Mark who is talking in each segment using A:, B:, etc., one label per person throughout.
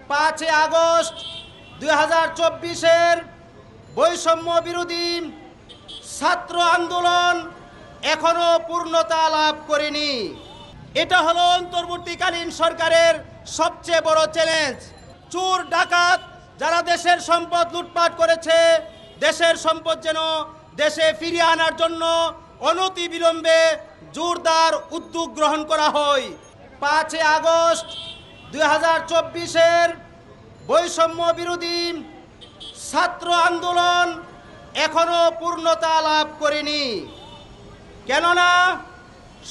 A: 5 August 2024-এর বৈষম্য বিরোধী ছাত্র আন্দোলন এখনো পূর্ণতা লাভ করেনি। এটা হলো অন্তর্বর্তীকালীন সরকারের সবচেয়ে বড় চ্যালেঞ্জ। চোর ডাকাত যারা দেশের সম্পদ লুটপাট করেছে, দেশের সম্পদ যেন দেশে ফিরিয়ে আনার জন্য অনতিবিলম্বে জোরদার উদ্যোগ গ্রহণ করা হয়। 5 আগস্ট 2024-এর বৈষম্য বিরোধী ছাত্র আন্দোলন এখনো পূর্ণতা লাভ করেনি। কেননা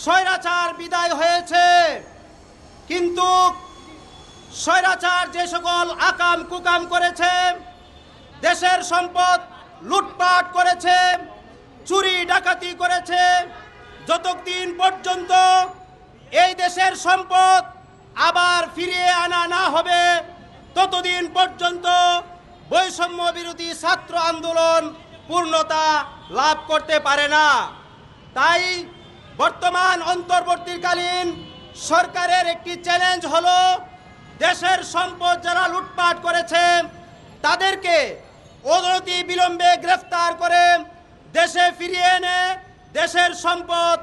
A: স্বৈরাচার বিদায় হয়েছে, কিন্তু স্বৈরাচার যে সকল আকাম কুকাম করেছে, দেশের সম্পদ লুটপাট করেছে, চুরি ডাকাতি করেছে, যতদিন পর্যন্ত এই দেশের সম্পদ আবার ফিরিয়ে আনা না হবে ততদিন পর্যন্ত বৈষম্য বিরোধী ছাত্র আন্দোলন পূর্ণতা লাভ করতে পারে না। তাই বর্তমান অন্তর্বর্তীকালীন সরকারের একটি চ্যালেঞ্জ হলো দেশের সম্পদ যারা লুটপাট করেছে তাদেরকে অনতি বিলম্বে গ্রেফতার করে দেশে ফিরিয়ে এনে দেশের সম্পদ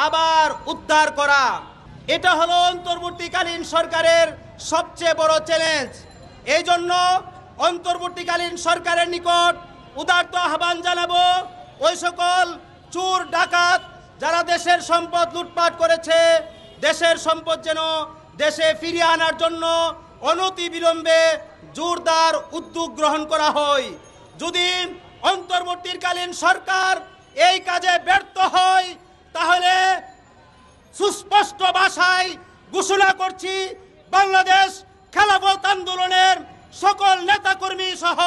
A: আবার উদ্ধার করা। এটা হলো অন্তর্বর্তীকালীন সরকারের সবচেয়ে বড় চ্যালেঞ্জ। এই জন্য অন্তর্বর্তীকালীন সরকারের নিকট উদারত আহ্বান জানাবো, ওই সকল চোর ডাকাত যারা দেশের সম্পদ লুটপাট করেছে, দেশের সম্পদ যেন দেশে ফিরিয়ে আনার জন্য অনতিবিলম্বে জোরদার উদ্যোগ গ্রহণ করা হয়। যদি অন্তর্বর্তীকালীন সরকার এই কাজে ব্যর্থ হয় তাহলে সুস্পষ্ট ভাষায় ঘোষণা করছি, বাংলাদেশ খেলাফত আন্দোলনের সকল নেতাকর্মী সহ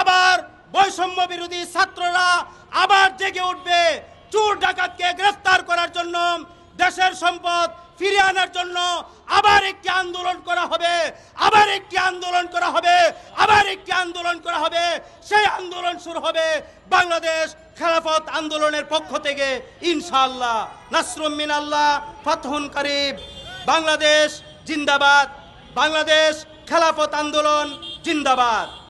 A: আবার বৈষম্য বিরোধী ছাত্ররা আবার জেগে উঠবে। চোর ডাকাতকে গ্রেফতার করার জন্য, দেশের সম্পদ ফিরিয়ে আনার জন্য আবার একটি আন্দোলন করা হবে, আবার একটি আন্দোলন করা হবে, আবার একটি আন্দোলন করা হবে। সেই আন্দোলন শুরু হবে বাংলাদেশ খেলাফত আন্দোলনের পক্ষ থেকে ইনশাআল্লাহ। নাসরুম মিনাল্লাহ, ফাতহুন করিব। বাংলাদেশ জিন্দাবাদ, বাংলাদেশ খেলাফত আন্দোলন জিন্দাবাদ।